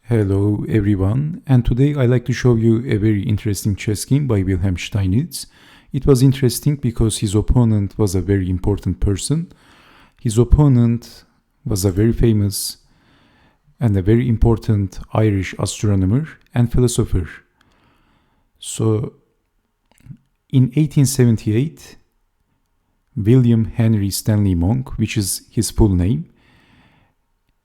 Hello everyone, and today I like to show you a very interesting chess game by Wilhelm Steinitz. It was interesting because his opponent was a very important person. His opponent was a very famous and a very important Irish astronomer and philosopher. So, in 1878, William Henry Stanley Monck, which is his full name,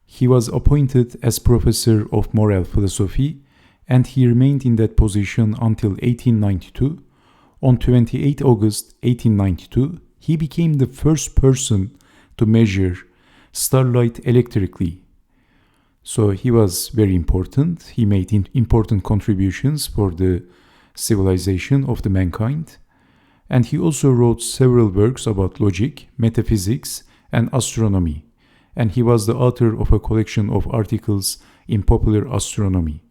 he was appointed as professor of moral philosophy, and he remained in that position until 1892. On 28 August 1892, he became the first person to measure starlight electrically. So he was very important. He made important contributions for the civilization of the mankind. And he also wrote several works about logic, metaphysics, and astronomy. And he was the author of a collection of articles in popular astronomy.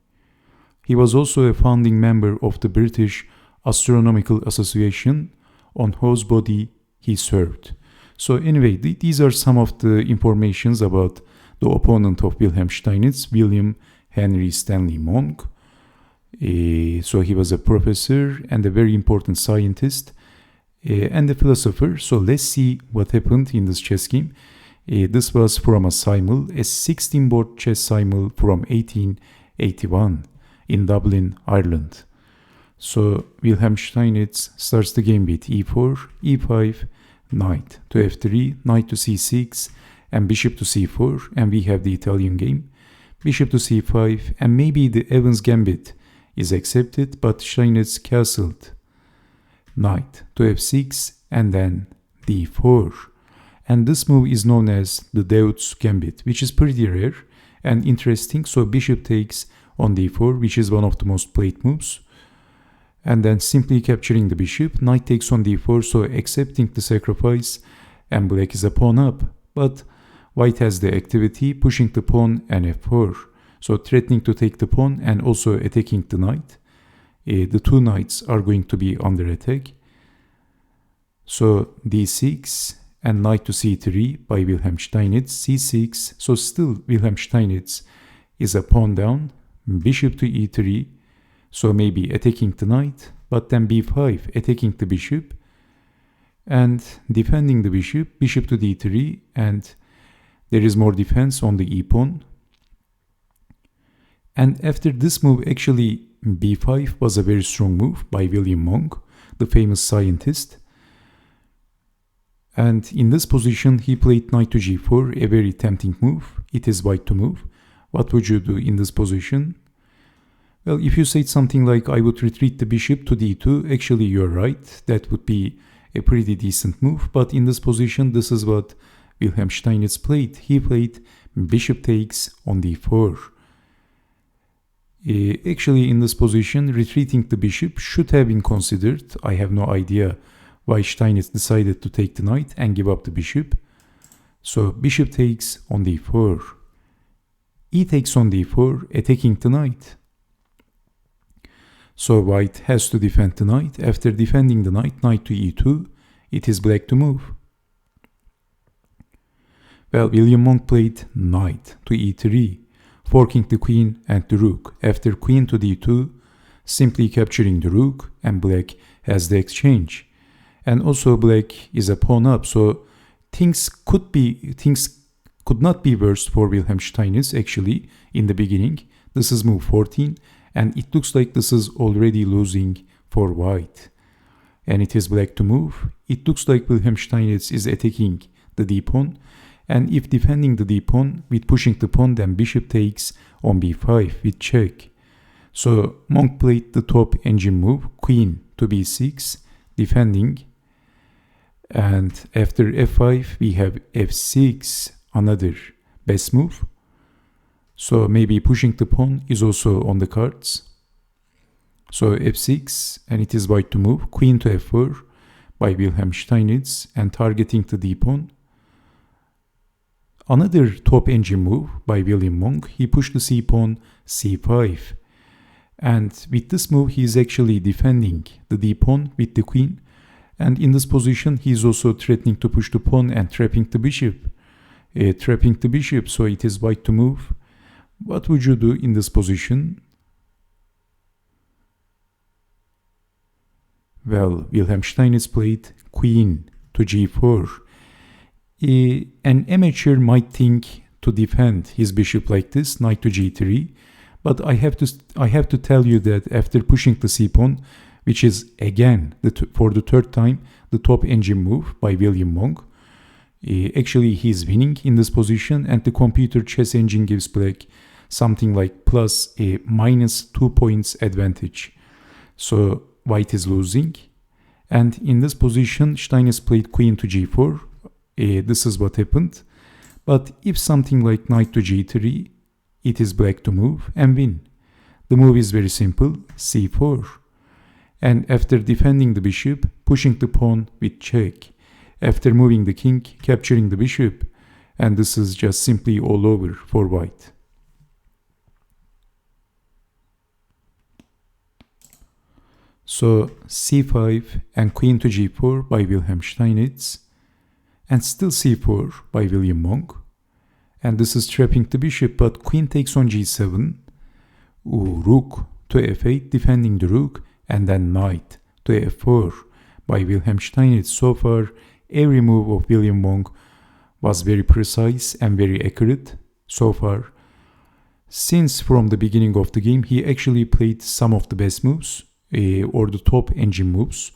He was also a founding member of the British Astronomical Association, on whose body he served. So anyway, these are some of the informations about the opponent of Wilhelm Steinitz, William Henry Stanley Monck. So he was a professor and a very important scientist and a philosopher. So let's see what happened in this chess game. This was from a Simul, a 16-board chess Simul from 1881 in Dublin, Ireland. So Wilhelm Steinitz starts the game with e4, e5, knight to f3, knight to c6, and bishop to c4, and we have the Italian game. Bishop to c5, and maybe the Evans Gambit is accepted, but Steinitz castled. Knight to f6, and then d4. And this move is known as the Deutz Gambit, which is pretty rare and interesting. So bishop takes on d4, which is one of the most played moves. And then simply capturing the bishop, knight takes on d4, so accepting the sacrifice, and black is a pawn up. But white has the activity, pushing the pawn and f4. So threatening to take the pawn and also attacking the knight. The two knights are going to be under attack. So d6. And knight to c3 by Wilhelm Steinitz, c6, so still Wilhelm Steinitz is a pawn down, bishop to e3, so maybe attacking the knight, but then b5, attacking the bishop, and defending the bishop, bishop to d3, and there is more defense on the e-pawn. And after this move, actually b5 was a very strong move by William Monck, the famous scientist. And in this position, he played knight to g4, a very tempting move. It is white to move. What would you do in this position? Well, if you said something like, I would retreat the bishop to d2, actually you're right. That would be a pretty decent move. But in this position, this is what Wilhelm Steinitz played. He played bishop takes on d4. Actually, in this position, retreating the bishop should have been considered. I have no idea why Steinitz decided to take the knight and give up the bishop. So bishop takes on d4. E takes on d4, attacking the knight. So white has to defend the knight. After defending the knight, knight to e2, it is black to move. Well, William Monck played knight to e3, forking the queen and the rook. After queen to d2, simply capturing the rook, and black has the exchange. And also black is a pawn up, so things could not be worse for Wilhelm Steinitz actually in the beginning. This is move 14, and it looks like this is already losing for white. And it is black to move. It looks like Wilhelm Steinitz is attacking the d-pawn, and if defending the d-pawn with pushing the pawn, then bishop takes on b5 with check. So Monck played the top engine move, queen to b6, defending. And after f5, we have f6, another best move. So maybe pushing the pawn is also on the cards. So f6, and it is white to move. Queen to f4 by Wilhelm Steinitz, and targeting the d-pawn. Another top engine move by William Monck. He pushed the c-pawn c5. And with this move, he is actually defending the d-pawn with the queen. And in this position, he is also threatening to push the pawn and trapping the bishop. So it is white to move. What would you do in this position? Well, Wilhelm Steinitz played queen to g4. An amateur might think to defend his bishop like this, knight to g3, but I have to tell you that after pushing the c-pawn, which is again for the third time the top engine move by Wilhelm Monck, actually he's winning in this position, and the computer chess engine gives black something like plus a minus 2 points advantage. So white is losing, and in this position Steinitz played queen to g4. This is what happened. But if something like knight to g3, it is black to move and win. The move is very simple, c4. And after defending the bishop, pushing the pawn with check. After moving the king, capturing the bishop. And this is just simply all over for white. So c5 and queen to g4 by Wilhelm Steinitz. And still c4 by Wilhelm Monck. And this is trapping the bishop, but queen takes on g7. Rook to f8, defending the rook, and then knight to f4 by Wilhelm Steinitz. So far, every move of Wilhelm Monck was very precise and very accurate so far. Since from the beginning of the game, he actually played some of the best moves, or the top engine moves.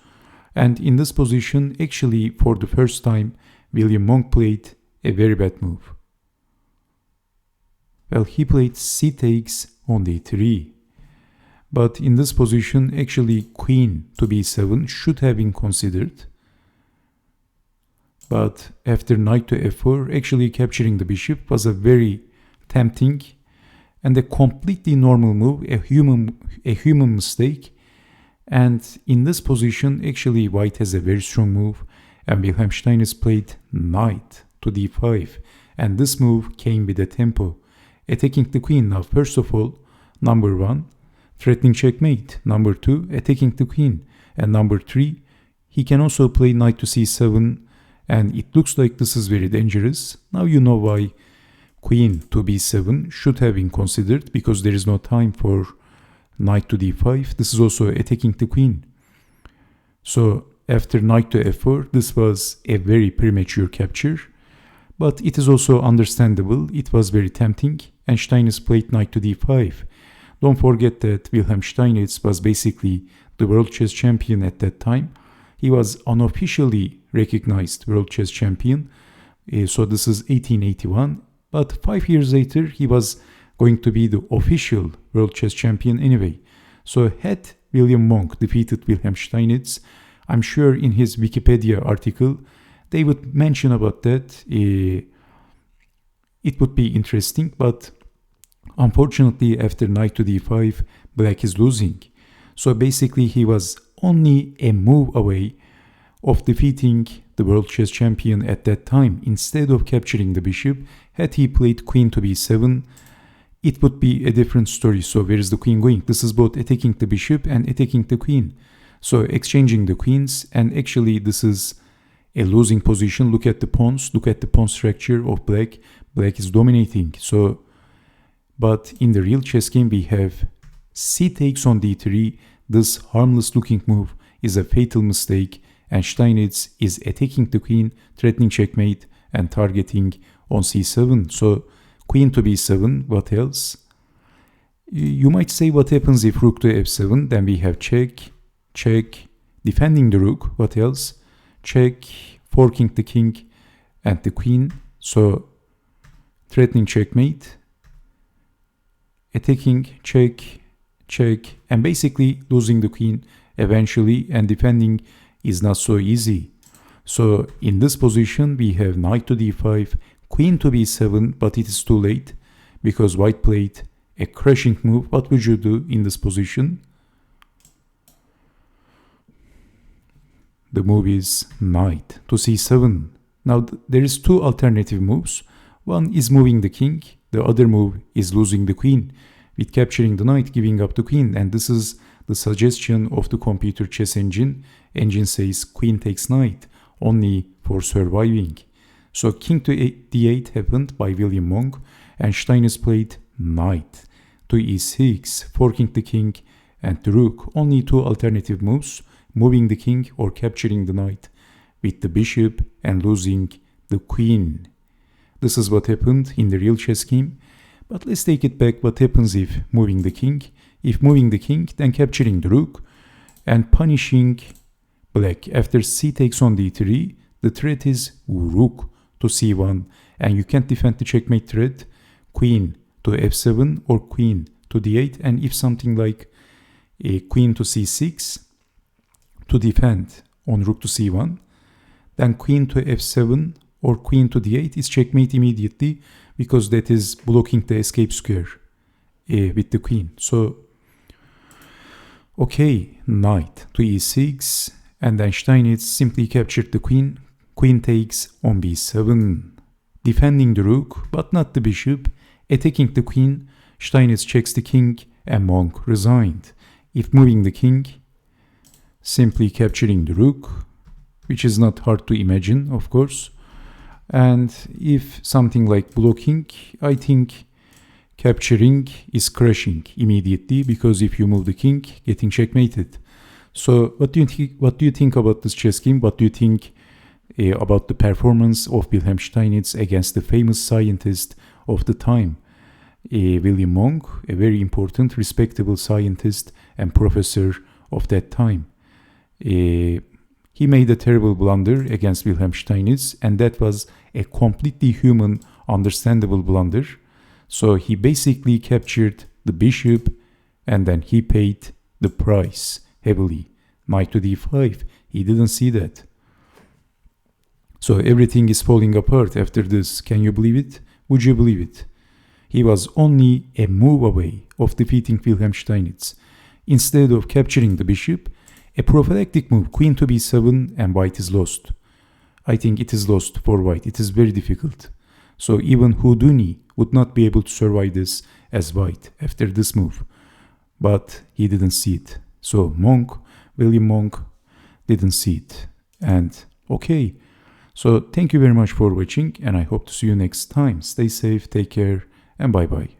And in this position, actually, for the first time, Wilhelm Monck played a very bad move. Well, he played c takes on d3. But in this position, actually queen to b7 should have been considered. But after knight to f4, actually capturing the bishop was a very tempting and a completely normal move, a human mistake. And in this position, actually white has a very strong move, and Wilhelm Steinitz played knight to d5. And this move came with a tempo, attacking the queen. Now, first of all, number 1, threatening checkmate. Number 2, attacking the queen. And number 3, he can also play knight to c7, and it looks like this is very dangerous. Now you know why queen to b7 should have been considered, because there is no time for knight to d5. This is also attacking the queen. So after knight to f4, this was a very premature capture, but it is also understandable. It was very tempting, and Steinitz played knight to d5. Don't forget that Wilhelm Steinitz was basically the world chess champion at that time. He was unofficially recognized world chess champion. So this is 1881. But 5 years later, he was going to be the official world chess champion anyway. So had Wilhelm Monck defeated Wilhelm Steinitz, I'm sure in his Wikipedia article, they would mention about that. It would be interesting, but unfortunately, after knight to d5, black is losing. So basically, he was only a move away of defeating the world chess champion at that time. Instead of capturing the bishop, had he played queen to b7, it would be a different story. So where is the queen going? This is both attacking the bishop and attacking the queen. So exchanging the queens, and actually this is a losing position. Look at the pawns, look at the pawn structure of black. Black is dominating. So, but in the real chess game, we have c takes on d3. This harmless looking move is a fatal mistake, and Steinitz is attacking the queen, threatening checkmate, and targeting on c7. So queen to b7, what else? You might say, what happens if rook to f7? Then we have check, check, defending the rook, what else? Check, forking the king and the queen. So threatening checkmate, attacking, check, check, and basically losing the queen eventually, and defending is not so easy. So in this position, we have knight to d5, queen to b7, but it is too late because white played a crashing move. What would you do in this position? The move is knight to c7. Now there is two alternative moves. One is moving the king. The other move is losing the queen with capturing the knight, giving up the queen. And this is the suggestion of the computer chess engine. Engine says queen takes knight only for surviving. So king to d8 happened by Wilhelm Monck, and Steinitz played knight to e6, forking the king and the rook. Only two alternative moves, moving the king or capturing the knight with the bishop and losing the queen. This is what happened in the real chess game. But let's take it back. What happens if moving the king? If moving the king, then capturing the rook and punishing black. After c takes on d3, the threat is rook to c1, and you can't defend the checkmate threat. Queen to f7 or queen to d8, and if something like a queen to c6 to defend on rook to c1, then queen to f7 or queen to d8 is checkmate immediately, because that is blocking the escape square with the queen. So, okay, knight to e6, and then Steinitz simply captured the queen. Queen takes on b7, defending the rook, but not the bishop, attacking the queen. Steinitz checks the king, and Monck resigned. If moving the king, simply capturing the rook, which is not hard to imagine, of course. And if something like blocking, I think capturing is crushing immediately, because if you move the king, getting checkmated. So what do you think about this chess game? What do you think about the performance of Wilhelm Steinitz against the famous scientist of the time, William Monck, a very important, respectable scientist and professor of that time? He made a terrible blunder against Wilhelm Steinitz, and that was a completely human, understandable blunder. So he basically captured the bishop, and then he paid the price heavily. Knight to d5, he didn't see that. So everything is falling apart after this. Can you believe it? Would you believe it? He was only a move away of defeating Wilhelm Steinitz. Instead of capturing the bishop, a prophylactic move, queen to b7, and white is lost. I think it is lost for white. It is very difficult. So even Houdini would not be able to survive this as white after this move. But he didn't see it. So William Monck didn't see it. And okay. So thank you very much for watching, and I hope to see you next time. Stay safe, take care, and bye-bye.